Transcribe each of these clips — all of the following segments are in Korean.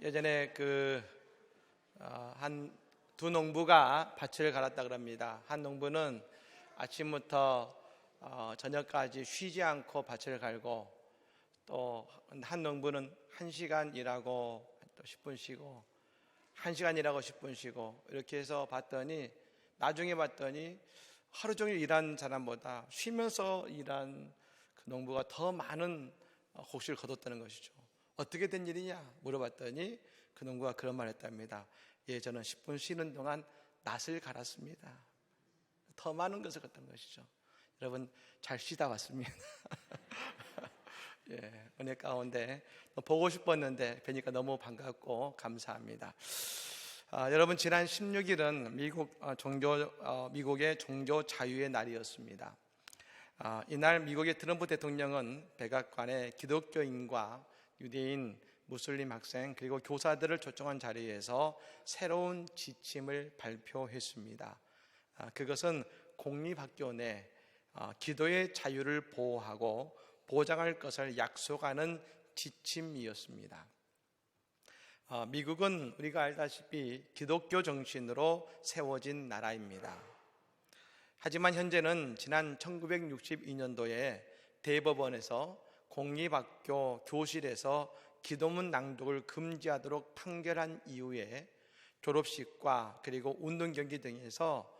예전에 한 두 농부가 밭을 갈았다 그럽니다. 한 농부는 아침부터 저녁까지 쉬지 않고 밭을 갈고, 또 한 농부는 1시간 일하고 또 10분 쉬고 1시간 일하고 10분 쉬고, 이렇게 해서 나중에 봤더니 하루 종일 일한 사람보다 쉬면서 일한 그 농부가 더 많은 곡식을 거뒀다는 것이죠. 어떻게 된 일이냐 물어봤더니 그 농부가 그런 말을 했답니다. 예, 저는 10분 쉬는 동안 낫을 갈았습니다. 더 많은 것을 갔던 것이죠. 여러분, 잘 쉬다 왔습니다. 예, 은혜 가운데 보고 싶었는데 뵈니까 너무 반갑고 감사합니다. 여러분, 지난 16일은 미국의 종교 자유의 날이었습니다. 이날 미국의 트럼프 대통령은 백악관에 기독교인과 유대인, 무슬림 학생 그리고 교사들을 초청한 자리에서 새로운 지침을 발표했습니다. 그것은 공립학교 내 기도의 자유를 보호하고 보장할 것을 약속하는 지침이었습니다. 미국은 우리가 알다시피 기독교 정신으로 세워진 나라입니다. 하지만 현재는 지난 1962년도에 대법원에서 공립학교 교실에서 기도문 낭독을 금지하도록 판결한 이후에 졸업식과 그리고 운동 경기 등에서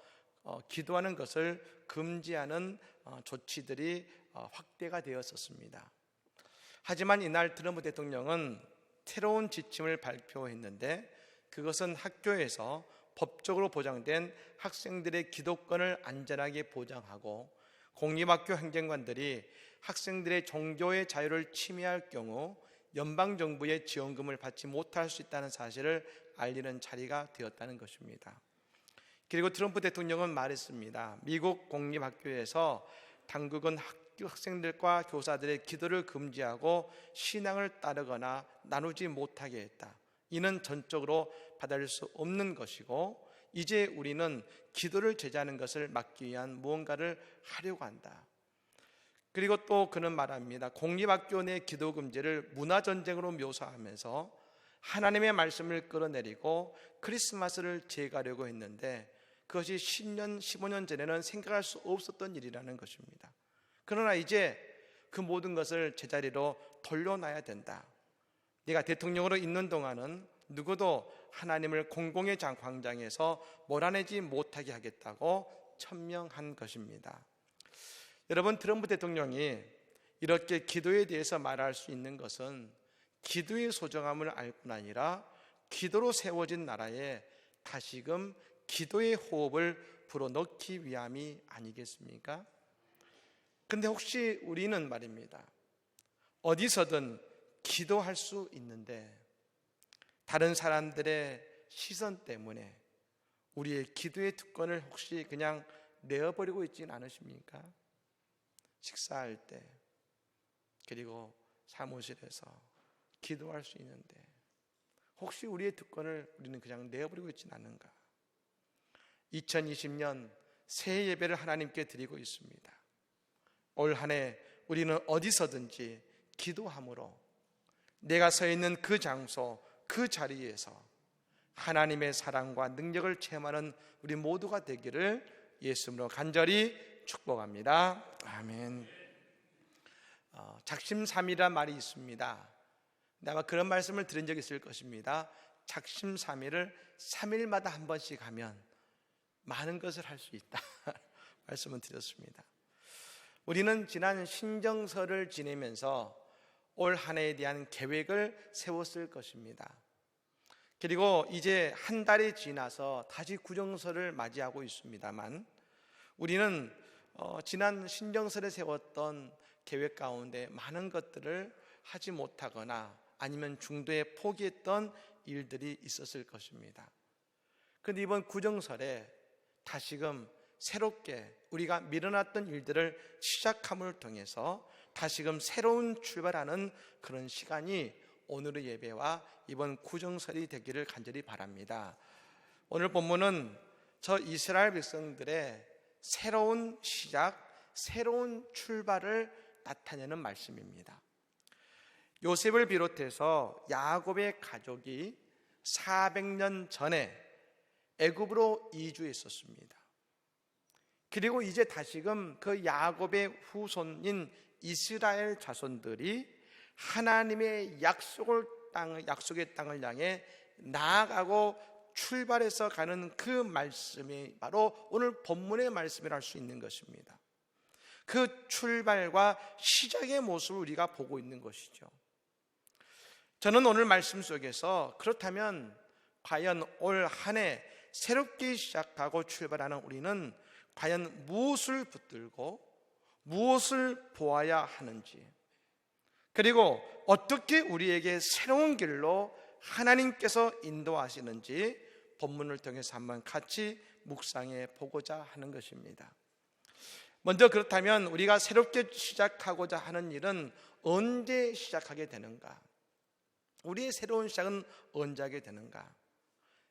기도하는 것을 금지하는 조치들이 확대가 되었었습니다. 하지만 이날 트럼프 대통령은 새로운 지침을 발표했는데, 그것은 학교에서 법적으로 보장된 학생들의 기도권을 안전하게 보장하고 공립학교 행정관들이 학생들의 종교의 자유를 침해할 경우 연방정부의 지원금을 받지 못할 수 있다는 사실을 알리는 자리가 되었다는 것입니다. 그리고 트럼프 대통령은 말했습니다. 미국 공립학교에서 당국은 학생들과 교사들의 기도를 금지하고 신앙을 따르거나 나누지 못하게 했다. 이는 전적으로 받아들일 수 없는 것이고, 이제 우리는 기도를 제재하는 것을 막기 위한 무언가를 하려고 한다. 그리고 또 그는 말합니다. 공립학교 내 기도 금지를 문화전쟁으로 묘사하면서 하나님의 말씀을 끌어내리고 크리스마스를 제거하려고 했는데, 그것이 10년, 15년 전에는 생각할 수 없었던 일이라는 것입니다. 그러나 이제 그 모든 것을 제자리로 돌려놔야 된다. 네가 대통령으로 있는 동안은 누구도 하나님을 공공의 광장에서 몰아내지 못하게 하겠다고 천명한 것입니다. 여러분, 트럼프 대통령이 이렇게 기도에 대해서 말할 수 있는 것은 기도의 소중함을 알 뿐 아니라 기도로 세워진 나라에 다시금 기도의 호흡을 불어넣기 위함이 아니겠습니까? 근데 혹시 우리는 말입니다, 어디서든 기도할 수 있는데 다른 사람들의 시선 때문에 우리의 기도의 특권을 혹시 그냥 내어버리고 있지는 않으십니까? 식사할 때, 그리고 사무실에서 기도할 수 있는데 혹시 우리의 특권을 우리는 그냥 내어버리고 있지는 않은가? 2020년 새해 예배를 하나님께 드리고 있습니다. 올 한 해 우리는 어디서든지 기도함으로 내가 서 있는 그 장소, 그 자리에서 하나님의 사랑과 능력을 체험하는 우리 모두가 되기를 예수님으로 간절히 축복합니다. 아멘. 작심삼일이란 말이 있습니다. 아마 그런 말씀을 들은 적이 있을 것입니다. 작심삼일을 3일마다 한 번씩 하면 많은 것을 할 수 있다 말씀을 드렸습니다. 우리는 지난 신정설을 지내면서 올 한 해에 대한 계획을 세웠을 것입니다. 그리고 이제 한 달이 지나서 다시 구정설을 맞이하고 있습니다만, 우리는 지난 신정설에 세웠던 계획 가운데 많은 것들을 하지 못하거나 아니면 중도에 포기했던 일들이 있었을 것입니다. 그런데 이번 구정설에 다시금 새롭게 우리가 미뤄놨던 일들을 시작함을 통해서 다시금 새로운 출발하는 그런 시간이 오늘의 예배와 이번 구정설이 되기를 간절히 바랍니다. 오늘 본문은 저 이스라엘 백성들의 새로운 시작, 새로운 출발을 나타내는 말씀입니다. 요셉을 비롯해서 야곱의 가족이 400년 전에 애굽으로 이주했었습니다. 그리고 이제 다시금 그 야곱의 후손인 이스라엘 자손들이 하나님의 약속의 땅을 향해 나아가고 출발해서 가는 그 말씀이 바로 오늘 본문의 말씀이라 할 수 있는 것입니다. 그 출발과 시작의 모습을 우리가 보고 있는 것이죠. 저는 오늘 말씀 속에서 그렇다면 과연 올 한 해 새롭게 시작하고 출발하는 우리는 과연 무엇을 붙들고 무엇을 보아야 하는지, 그리고 어떻게 우리에게 새로운 길로 하나님께서 인도하시는지 본문을 통해서 한번 같이 묵상해 보고자 하는 것입니다. 먼저 그렇다면 우리가 새롭게 시작하고자 하는 일은 언제 시작하게 되는가? 우리의 새로운 시작은 언제 하게 되는가?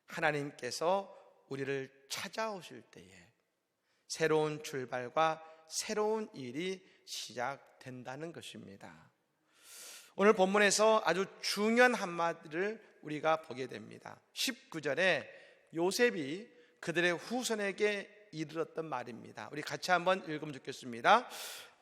하나님께서 우리를 찾아오실 때에 새로운 출발과 새로운 일이 시작된다는 것입니다. 오늘 본문에서 아주 중요한 한마디를 우리가 보게 됩니다. 19절에 요셉이 그들의 후손에게 이르렀던 말입니다. 우리 같이 한번 읽으면 좋겠습니다.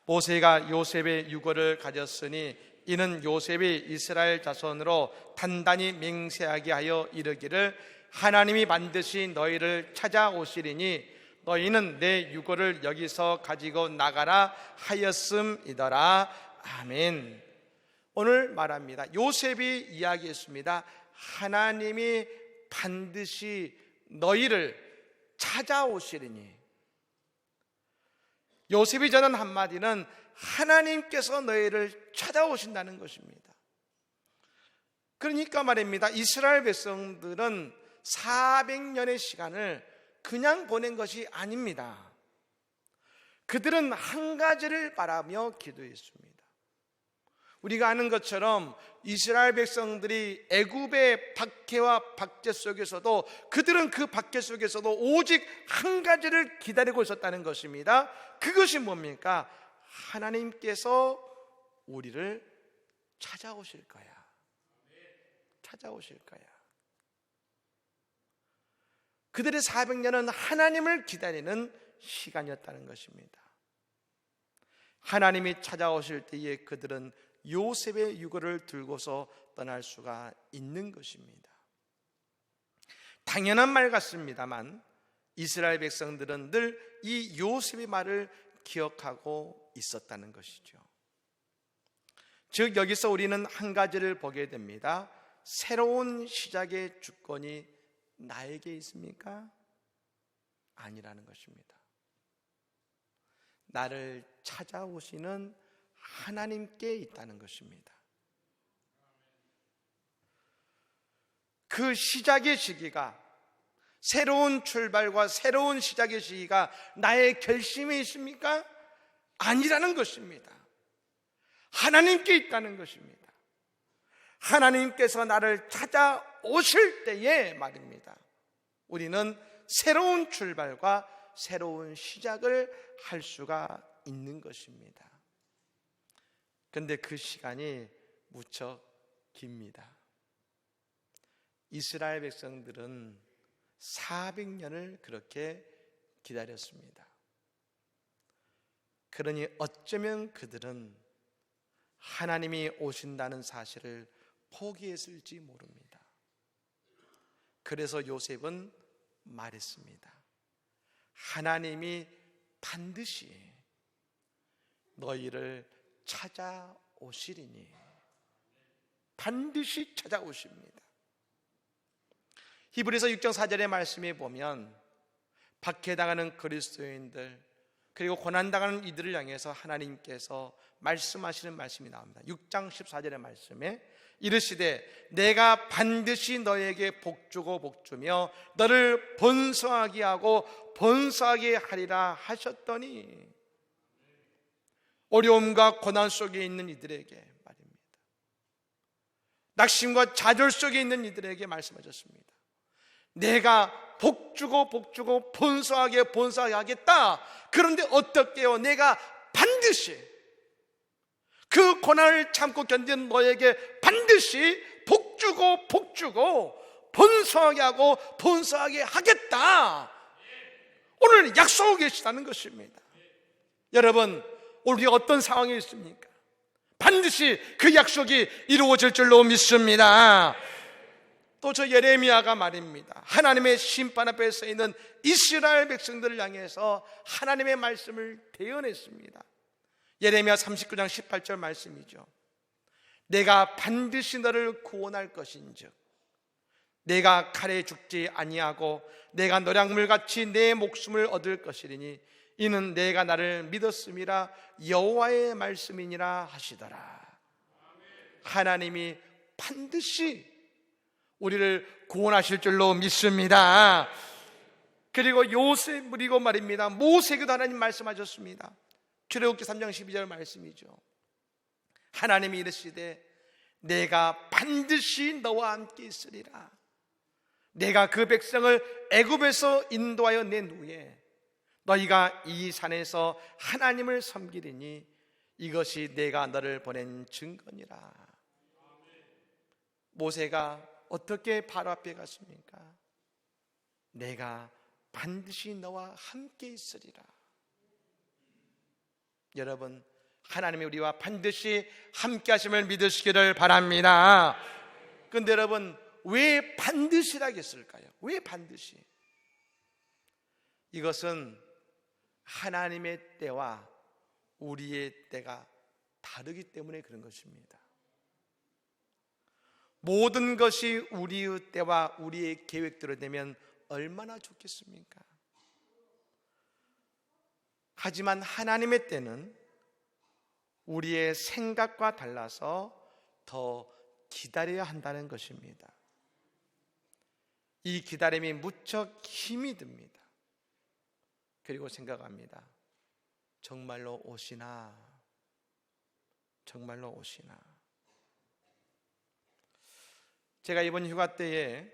모세가 요셉의 유고를 가졌으니 이는 요셉이 이스라엘 자손으로 단단히 맹세하게 하여 이르기를 하나님이 반드시 너희를 찾아오시리니 너희는 내 유고를 여기서 가지고 나가라 하였음이더라. 아멘. 오늘 말합니다. 요셉이 이야기했습니다. 하나님이 반드시 너희를 찾아오시리니. 요셉이 전한 한마디는 하나님께서 너희를 찾아오신다는 것입니다. 그러니까 말입니다. 이스라엘 백성들은 400년의 시간을 그냥 보낸 것이 아닙니다. 그들은 한 가지를 바라며 기도했습니다. 우리가 아는 것처럼 이스라엘 백성들이 애굽의 박해와 박제 속에서도 그들은 그 박해 속에서도 오직 한 가지를 기다리고 있었다는 것입니다. 그것이 뭡니까? 하나님께서 우리를 찾아오실 거야. 찾아오실 거야. 그들의 400년은 하나님을 기다리는 시간이었다는 것입니다. 하나님이 찾아오실 때에 그들은 요셉의 유고를 들고서 떠날 수가 있는 것입니다. 당연한 말 같습니다만 이스라엘 백성들은 늘 이 요셉의 말을 기억하고 있었다는 것이죠. 즉 여기서 우리는 한 가지를 보게 됩니다. 새로운 시작의 주권이 나에게 있습니까? 아니라는 것입니다. 나를 찾아오시는 하나님께 있다는 것입니다. 그 시작의 시기가, 새로운 출발과 새로운 시작의 시기가 나의 결심에 있습니까? 아니라는 것입니다. 하나님께 있다는 것입니다. 하나님께서 나를 찾아오실 때에 말입니다. 우리는 새로운 출발과 새로운 시작을 할 수가 있는 것입니다. 그런데 그 시간이 무척 깁니다. 이스라엘 백성들은 400년을 그렇게 기다렸습니다. 그러니 어쩌면 그들은 하나님이 오신다는 사실을 포기했을지 모릅니다. 그래서 요셉은 말했습니다. 하나님이 반드시 너희를 찾아오시리니. 반드시 찾아오십니다. 히브리서 6장 4절의 말씀에 보면 박해당하는 그리스도인들 그리고 고난당하는 이들을 향해서 하나님께서 말씀하시는 말씀이 나옵니다. 6장 14절의 말씀에 이르시되 내가 반드시 너에게 복주고 복주며 너를 번성하게 하고 번성하게 하리라 하셨더니, 어려움과 고난 속에 있는 이들에게 말입니다. 낙심과 좌절 속에 있는 이들에게 말씀하셨습니다. 내가 복주고 복주고 번성하게 번성하게 하겠다. 그런데 어떻게요? 내가 반드시 그 고난을 참고 견딘 너에게 반드시 복주고 번성하게 하고 번성하게 하겠다, 오늘 약속하고 계시다는 것입니다. 여러분, 우리가 어떤 상황에 있습니까? 반드시 그 약속이 이루어질 줄로 믿습니다. 또 저 예레미야가 말입니다, 하나님의 심판 앞에 서 있는 이스라엘 백성들을 향해서 하나님의 말씀을 대언했습니다. 예레미야 39장 18절 말씀이죠. 내가 반드시 너를 구원할 것인즉 내가 칼에 죽지 아니하고 내가 노량물같이 내 목숨을 얻을 것이리니 이는 내가 나를 믿었음이라 여호와의 말씀이니라 하시더라. 하나님이 반드시 우리를 구원하실 줄로 믿습니다. 그리고 그리고 말입니다, 모세에게도 하나님 말씀하셨습니다. 출애굽기 3장 12절 말씀이죠. 하나님이 이르시되 내가 반드시 너와 함께 있으리라. 내가 그 백성을 애굽에서 인도하여 낸 후에 너희가 이 산에서 하나님을 섬기리니 이것이 내가 너를 보낸 증거니라. 모세가 어떻게 바로 앞에 갔습니까? 내가 반드시 너와 함께 있으리라. 여러분, 하나님이 우리와 반드시 함께 하심을 믿으시기를 바랍니다. 그런데 여러분, 왜 반드시라고 했을까요? 왜 반드시? 이것은 하나님의 때와 우리의 때가 다르기 때문에 그런 것입니다. 모든 것이 우리의 때와 우리의 계획대로 되면 얼마나 좋겠습니까? 하지만 하나님의 때는 우리의 생각과 달라서 더 기다려야 한다는 것입니다. 이 기다림이 무척 힘이 듭니다. 그리고 생각합니다. 정말로 오시나? 정말로 오시나? 제가 이번 휴가 때에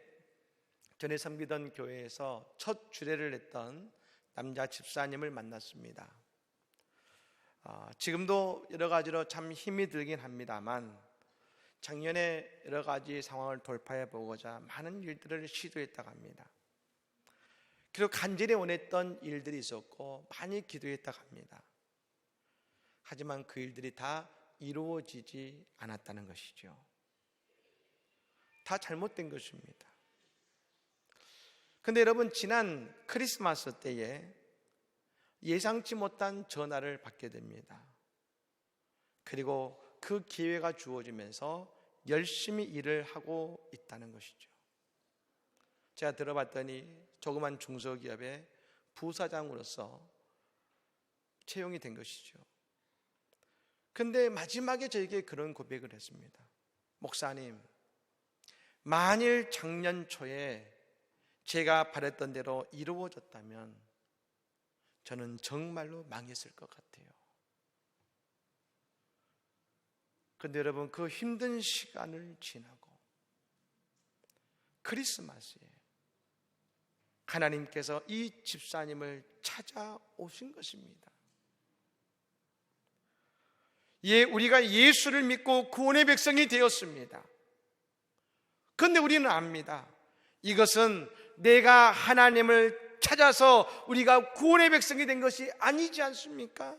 전에 섬기던 교회에서 첫 주례를 했던 남자 집사님을 만났습니다. 지금도 여러 가지로 참 힘이 들긴 합니다만 작년에 여러 가지 상황을 돌파해 보고자 많은 일들을 시도했다고 합니다. 그리고 간절히 원했던 일들이 있었고 많이 기도했다고 합니다. 하지만 그 일들이 다 이루어지지 않았다는 것이죠. 다 잘못된 것입니다. 그런데 여러분, 지난 크리스마스 때에 예상치 못한 전화를 받게 됩니다. 그리고 그 기회가 주어지면서 열심히 일을 하고 있다는 것이죠. 제가 들어봤더니 조그만 중소기업의 부사장으로서 채용이 된 것이죠. 그런데 마지막에 저에게 그런 고백을 했습니다. 목사님, 만일 작년 초에 제가 바랬던 대로 이루어졌다면 저는 정말로 망했을 것 같아요. 그런데 여러분, 그 힘든 시간을 지나고 크리스마스에 하나님께서 이 집사님을 찾아오신 것입니다. 우리가 예수를 믿고 구원의 백성이 되었습니다. 그런데 우리는 압니다. 이것은 내가 하나님을 찾아서 우리가 구원의 백성이 된 것이 아니지 않습니까?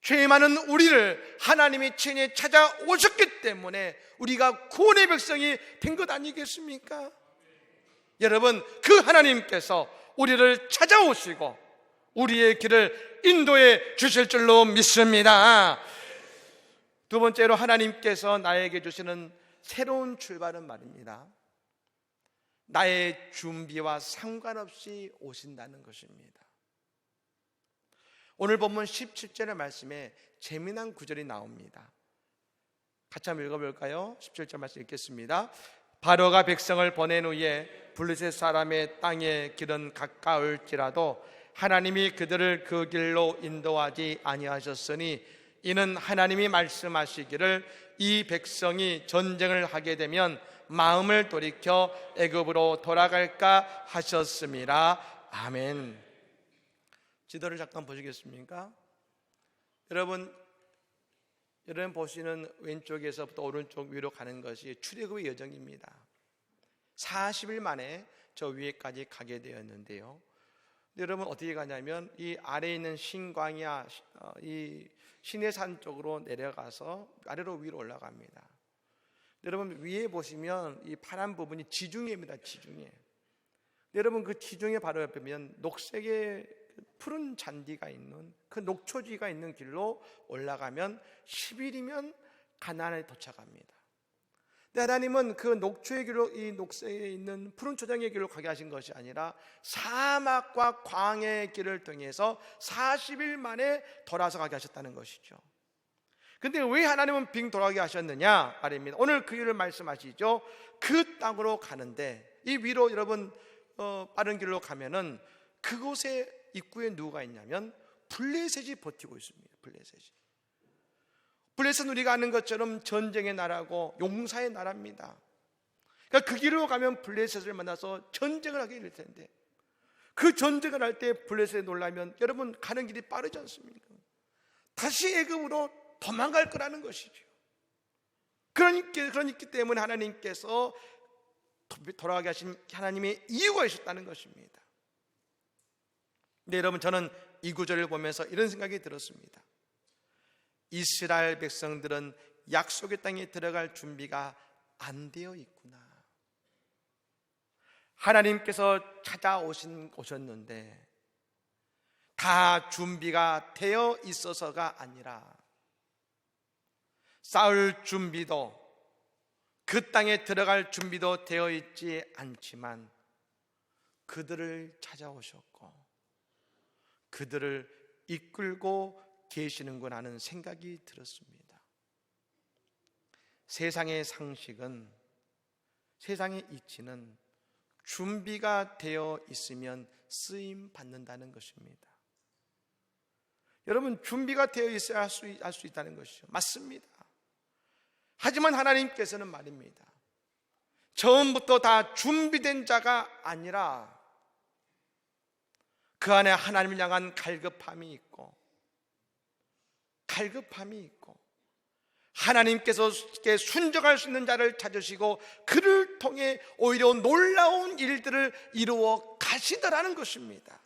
죄 많은 우리를 하나님이 친히 찾아오셨기 때문에 우리가 구원의 백성이 된 것 아니겠습니까? 여러분, 그 하나님께서 우리를 찾아오시고 우리의 길을 인도해 주실 줄로 믿습니다. 두 번째로 하나님께서 나에게 주시는 새로운 출발은 말입니다. 나의 준비와 상관없이 오신다는 것입니다. 오늘 본문 17절의 말씀에 재미난 구절이 나옵니다. 같이 한번 읽어볼까요? 17절 말씀 읽겠습니다. 바로가 백성을 보낸 후에 블레셋 사람의 땅의 길은 가까울지라도 하나님이 그들을 그 길로 인도하지 아니하셨으니 이는 하나님이 말씀하시기를 이 백성이 전쟁을 하게 되면 마음을 돌이켜 애굽으로 돌아갈까 하셨음이라. 아멘. 지도를 잠깐 보시겠습니까? 여러분, 여러분 보시는 왼쪽에서부터 오른쪽 위로 가는 것이 출애굽의 여정입니다. 40일 만에 저 위에까지 가게 되었는데요. 여러분 어떻게 가냐면 이 아래에 있는 신광야, 이 시내산 쪽으로 내려가서 아래로 위로 올라갑니다. 여러분 위에 보시면 이 파란 부분이 지중해입니다. 지중해. 여러분 그 지중해 바로 옆에 보면 녹색의 푸른 잔디가 있는 그 녹초지가 있는 길로 올라가면 10일이면 가나안에 도착합니다. 근데 하나님은 그 녹초의 길로, 이 녹색에 있는 푸른 초장의 길로 가게 하신 것이 아니라 사막과 광야의 길을 통해서 40일 만에 돌아서 가게 하셨다는 것이죠. 근데 왜 하나님은 빙 돌아가게 하셨느냐 말입니다. 오늘 그 이유를 말씀하시죠. 그 땅으로 가는데 이 위로 여러분 빠른 길로 가면은 그곳에 입구에 누가 있냐면 블레셋이 버티고 있습니다. 블레셋은 우리가 아는 것처럼 전쟁의 나라고 용사의 나라입니다. 그러니까 그 길로 가면 블레셋을 만나서 전쟁을 하게 될 텐데 그 전쟁을 할 때 블레셋에 놀라면 여러분 가는 길이 빠르지 않습니까? 다시 애굽으로 도망갈 거라는 것이죠. 그러니까 때문에 하나님께서 돌아가게 하신 하나님의 이유가 있었다는 것입니다. 네, 여러분 저는 이 구절을 보면서 이런 생각이 들었습니다. 이스라엘 백성들은 약속의 땅에 들어갈 준비가 안 되어 있구나. 하나님께서 오셨는데 다 준비가 되어 있어서가 아니라 싸울 준비도 그 땅에 들어갈 준비도 되어 있지 않지만 그들을 찾아오셨고 그들을 이끌고 계시는구나 하는 생각이 들었습니다. 세상의 상식은, 세상의 이치는 준비가 되어 있으면 쓰임 받는다는 것입니다. 여러분 준비가 되어 있어야 할 수 있다는 것이죠. 맞습니다. 하지만 하나님께서는 말입니다, 처음부터 다 준비된 자가 아니라 그 안에 하나님을 향한 갈급함이 있고 하나님께서 순종할 수 있는 자를 찾으시고 그를 통해 오히려 놀라운 일들을 이루어 가시더라는 것입니다.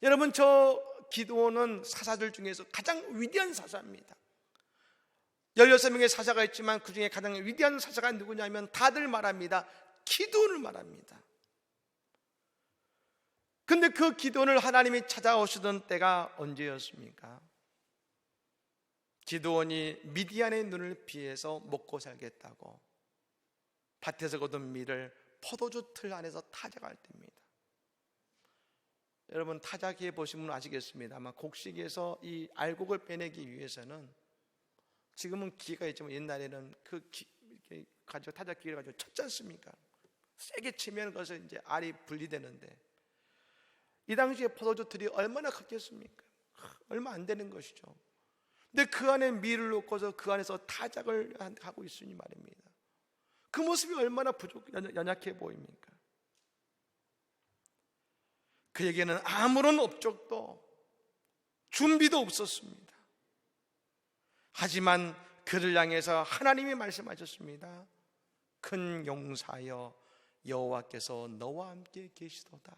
여러분 저 기드온은 사사들 중에서 가장 위대한 사사입니다. 16명의 사사가 있지만 그 중에 가장 위대한 사사가 누구냐면 다들 말합니다. 기드온을 말합니다. 근데 그 기드온을 하나님이 찾아오시던 때가 언제였습니까? 기드온이 미디안의 눈을 피해서 먹고 살겠다고 밭에서 거둔 밀을 포도주 틀 안에서 타작할 때입니다. 여러분 타작해 보시면 아시겠습니다. 아마 곡식에서 이 알곡을 빼내기 위해서는 지금은 기계가 있지만 옛날에는 이렇게 가지고 타작 기계를 가지고 쳤지 않습니까? 세게 치면 그것을 이제 알이 분리되는데 이 당시에 포도주 틀이 얼마나 컸겠습니까? 얼마 안 되는 것이죠. 근데 그 안에 밀을 넣고서 그 안에서 타작을 하고 있으니 말입니다. 그 모습이 얼마나 연약해 보입니까? 그에게는 아무런 업적도 준비도 없었습니다. 하지만 그를 향해서 하나님이 말씀하셨습니다. 큰 용사여 여호와께서 너와 함께 계시도다.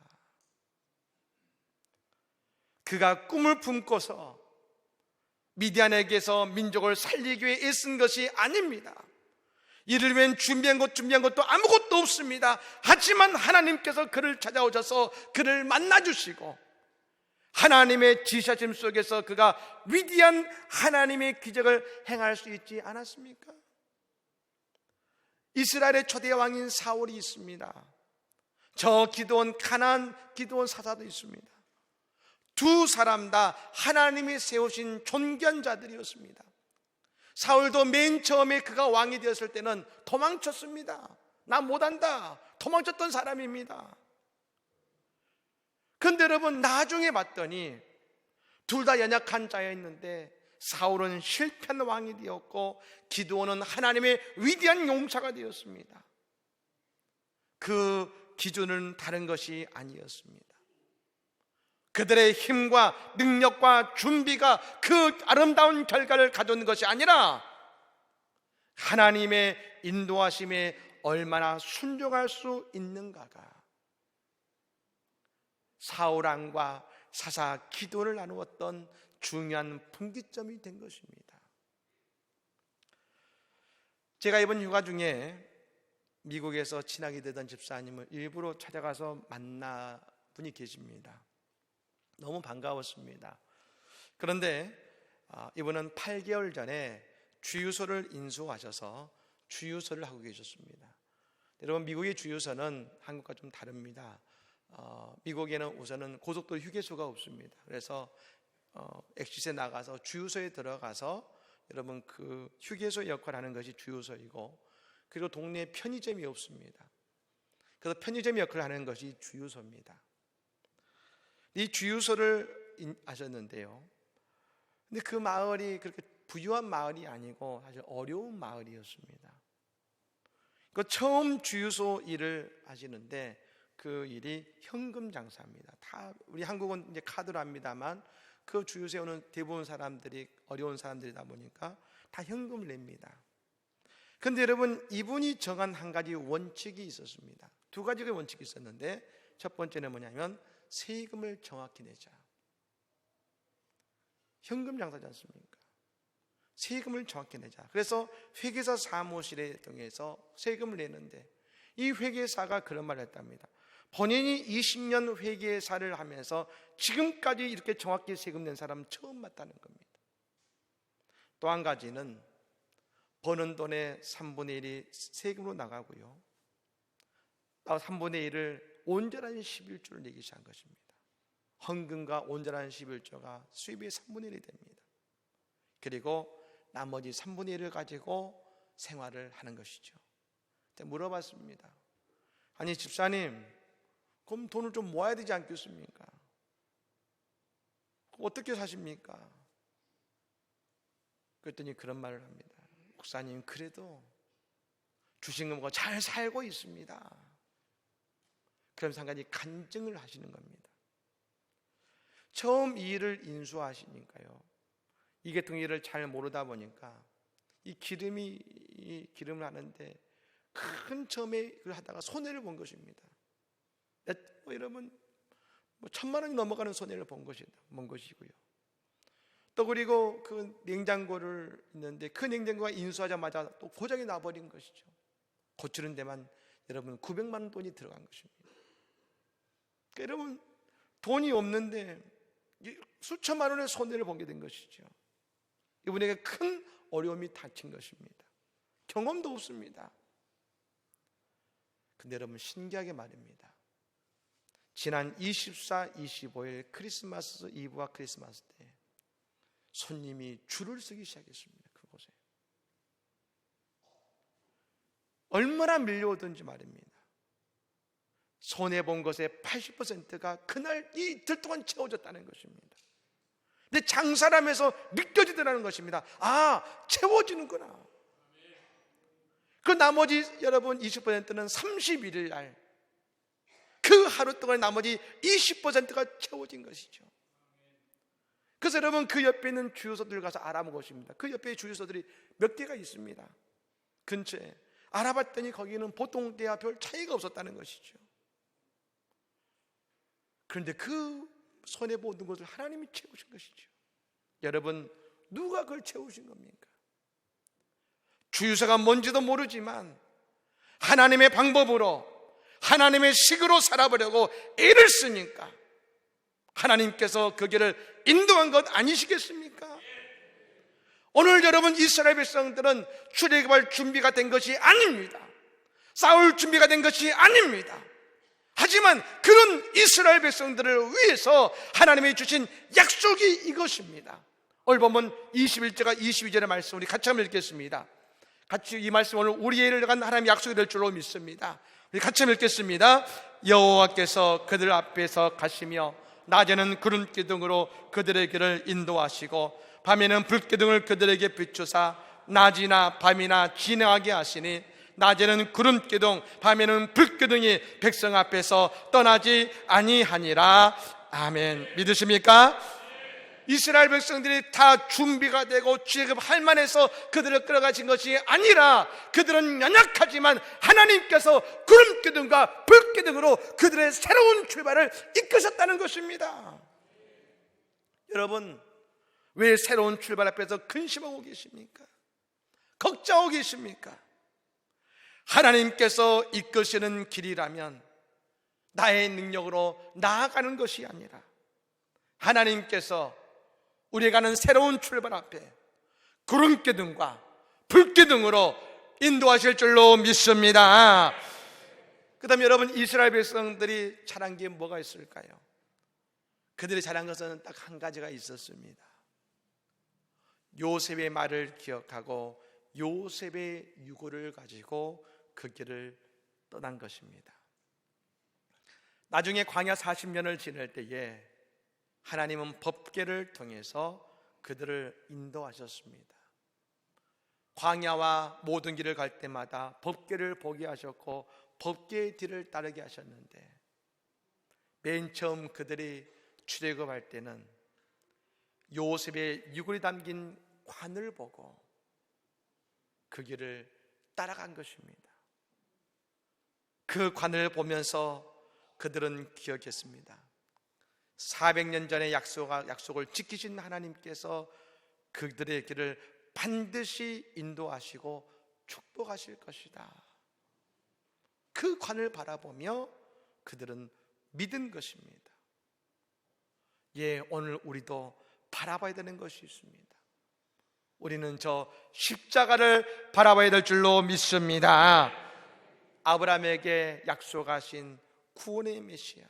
그가 꿈을 품고서 미디안에게서 민족을 살리기 위해 애쓴 것이 아닙니다. 이를 위해 준비한 것도 아무것도 없습니다. 하지만 하나님께서 그를 찾아오셔서 그를 만나주시고 하나님의 지시하심 속에서 그가 위대한 하나님의 기적을 행할 수 있지 않았습니까? 이스라엘의 초대 왕인 사울이 있습니다. 저 기드온 가나안 기드온 사사도 있습니다. 두 사람 다 하나님이 세우신 존귀한 자들이었습니다. 사울도 맨 처음에 그가 왕이 되었을 때는 도망쳤습니다. 나 못한다 도망쳤던 사람입니다. 그런데 여러분 나중에 봤더니 둘 다 연약한 자였는데 사울은 실패한 왕이 되었고 기드온은 하나님의 위대한 용사가 되었습니다. 그 기준은 다른 것이 아니었습니다. 그들의 힘과 능력과 준비가 그 아름다운 결과를 가져온 것이 아니라 하나님의 인도하심에 얼마나 순종할 수 있는가가 사울왕과 사사 기도를 나누었던 중요한 분기점이 된 것입니다. 제가 이번 휴가 중에 미국에서 친하게 되던 집사님을 일부러 찾아가서 만나 분이 계십니다. 너무 반가웠습니다. 그런데 이분은 8개월 전에 주유소를 인수하셔서 주유소를 하고 계셨습니다. 여러분, 미국의 주유소는 한국과 좀 다릅니다. 미국에는 우선은 고속도로 휴게소가 없습니다. 그래서 엑시스에 나가서 주유소에 들어가서 여러분 그 휴게소 역할을 하는 것이 주유소이고, 그리고 동네에 편의점이 없습니다. 그래서 편의점 역할을 하는 것이 주유소입니다. 이 주유소를 하셨는데요, 근데 그 마을이 그렇게 부유한 마을이 아니고 사실 어려운 마을이었습니다. 그 처음 주유소 일을 하시는데 그 일이 현금 장사입니다. 다 우리 한국은 이제 카드로 합니다만 그 주유소에 오는 대부분 사람들이 어려운 사람들이다 보니까 다 현금을 냅니다. 그런데 여러분, 이분이 정한 한 가지 원칙이 있었습니다. 두 가지의 원칙이 있었는데, 첫 번째는 뭐냐면 세금을 정확히 내자. 현금 장사지 않습니까? 세금을 정확히 내자. 그래서 회계사 사무실에 통해서 세금을 내는데, 이 회계사가 그런 말을 했답니다. 본인이 20년 회계사를 하면서 지금까지 이렇게 정확히 세금 낸 사람은 처음 봤다는 겁니다. 또 한 가지는 버는 돈의 3분의 1이 세금으로 나가고요, 3분의 1을 온전한 11조를 내기 시작한 것입니다. 헌금과 온전한 11조가 수입의 3분의 1이 됩니다. 그리고 나머지 3분의 1을 가지고 생활을 하는 것이죠. 물어봤습니다. 아니 집사님, 그럼 돈을 좀 모아야 되지 않겠습니까? 어떻게 사십니까? 그랬더니 그런 말을 합니다. 목사님, 그래도 주신 것과 잘 살고 있습니다. 그러면서 한 가지 간증을 하시는 겁니다. 처음 이 일을 인수하시니까요, 이 계통 일을 잘 모르다 보니까 이 기름을 하는데 큰 처음에 그걸 하다가 손해를 본 것입니다. 여러분, 1,000만 원이 넘어가는 손해를 본 것이고요. 또 그리고 그 냉장고를 있는데 그 냉장고가 인수하자마자 또 고장이 나버린 것이죠. 고치는 데만 여러분 900만 원 돈이 들어간 것입니다. 그러니까 여러분, 돈이 없는데 수천만 원의 손해를 보게 된 것이죠. 이분에게 큰 어려움이 닥친 것입니다. 경험도 없습니다. 근데 여러분, 신기하게 말입니다. 지난 24, 25일 크리스마스 이브와 크리스마스 때 손님이 줄을 서기 시작했습니다. 그곳에 얼마나 밀려오든지 말입니다. 손해본 것의 80%가 그날 이틀 동안 채워졌다는 것입니다. 근데 장사를 하면서 느껴지더라는 것입니다. 아, 채워지는구나. 그 나머지 여러분 20%는 31일 날 그 하루 동안 나머지 20%가 채워진 것이죠. 그래서 여러분, 그 옆에 있는 주유소들 가서 알아본 것입니다. 그 옆에 주유소들이 몇 개가 있습니다. 근처에 알아봤더니 거기는 보통 때와 별 차이가 없었다는 것이죠. 그런데 그 손해보는 것을 하나님이 채우신 것이죠. 여러분, 누가 그걸 채우신 겁니까? 주유소가 뭔지도 모르지만 하나님의 방법으로, 하나님의 식으로 살아보려고 애를 쓰니까 하나님께서 그 길을 인도한 것 아니시겠습니까? 오늘 여러분, 이스라엘 백성들은 출애굽할 준비가 된 것이 아닙니다. 싸울 준비가 된 것이 아닙니다. 하지만 그런 이스라엘 백성들을 위해서 하나님이 주신 약속이 이것입니다. 오늘 보면 21절과 22절의 말씀 우리 같이 한번 읽겠습니다. 같이 이 말씀 오늘 우리에게 간 하나님의 약속이 될 줄로 믿습니다. 우리 같이 한번 읽겠습니다. 여호와께서 그들 앞에서 가시며 낮에는 구름 기둥으로 그들의 길을 인도하시고 밤에는 불 기둥을 그들에게 비추사 낮이나 밤이나 지나가게 하시니 낮에는 구름 기둥 밤에는 불 기둥이 백성 앞에서 떠나지 아니하니라. 아멘. 믿으십니까? 이스라엘 백성들이 다 준비가 되고 취급할 만해서 그들을 끌어가신 것이 아니라 그들은 연약하지만 하나님께서 구름 기둥과 불 기둥으로 그들의 새로운 출발을 이끄셨다는 것입니다. 여러분, 왜 새로운 출발 앞에서 근심하고 계십니까? 걱정하고 계십니까? 하나님께서 이끄시는 길이라면 나의 능력으로 나아가는 것이 아니라 하나님께서 우리가 가는 새로운 출발 앞에 구름기둥과 불기둥으로 인도하실 줄로 믿습니다. 그 다음에 여러분, 이스라엘 백성들이 잘한 게 뭐가 있을까요? 그들이 잘한 것은 딱 한 가지가 있었습니다. 요셉의 말을 기억하고 요셉의 유고를 가지고 그 길을 떠난 것입니다. 나중에 광야 40년을 지낼 때에 하나님은 법궤를 통해서 그들을 인도하셨습니다. 광야와 모든 길을 갈 때마다 법궤를 보게 하셨고 법궤의 뒤를 따르게 하셨는데, 맨 처음 그들이 출애굽할 때는 요셉의 유골이 담긴 관을 보고 그 길을 따라간 것입니다. 그 관을 보면서 그들은 기억했습니다. 400년 전에 약속을 지키신 하나님께서 그들의 길을 반드시 인도하시고 축복하실 것이다. 그 관을 바라보며 그들은 믿은 것입니다. 예, 오늘 우리도 바라봐야 되는 것이 있습니다. 우리는 저 십자가를 바라봐야 될 줄로 믿습니다. 아브라함에게 약속하신 구원의 메시아,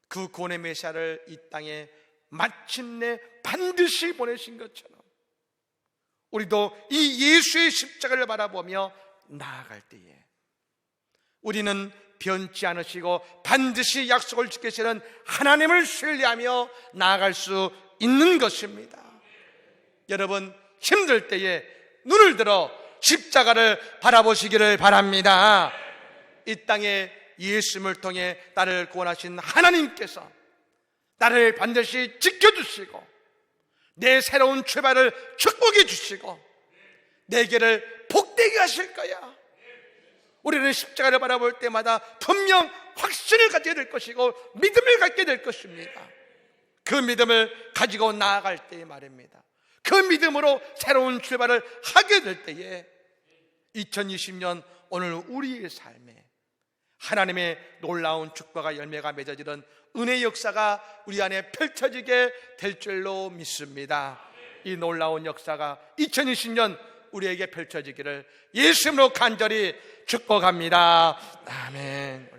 그 구원의 메시아를 이 땅에 마침내 반드시 보내신 것처럼 우리도 이 예수의 십자가를 바라보며 나아갈 때에 우리는 변치 않으시고 반드시 약속을 지키시는 하나님을 신뢰하며 나아갈 수 있는 것입니다. 여러분, 힘들 때에 눈을 들어 십자가를 바라보시기를 바랍니다. 이 땅에 예수님을 통해 나를 구원하신 하나님께서 나를 반드시 지켜주시고 내 새로운 출발을 축복해 주시고 내 길을 복되게 하실 거야. 우리는 십자가를 바라볼 때마다 분명 확신을 갖게 될 것이고 믿음을 갖게 될 것입니다. 그 믿음을 가지고 나아갈 때에 말입니다. 그 믿음으로 새로운 출발을 하게 될 때에 2020년 오늘 우리의 삶에 하나님의 놀라운 축복과 열매가 맺어지는 은혜의 역사가 우리 안에 펼쳐지게 될 줄로 믿습니다. 이 놀라운 역사가 2020년 우리에게 펼쳐지기를 예수님으로 간절히 축복합니다. 아멘.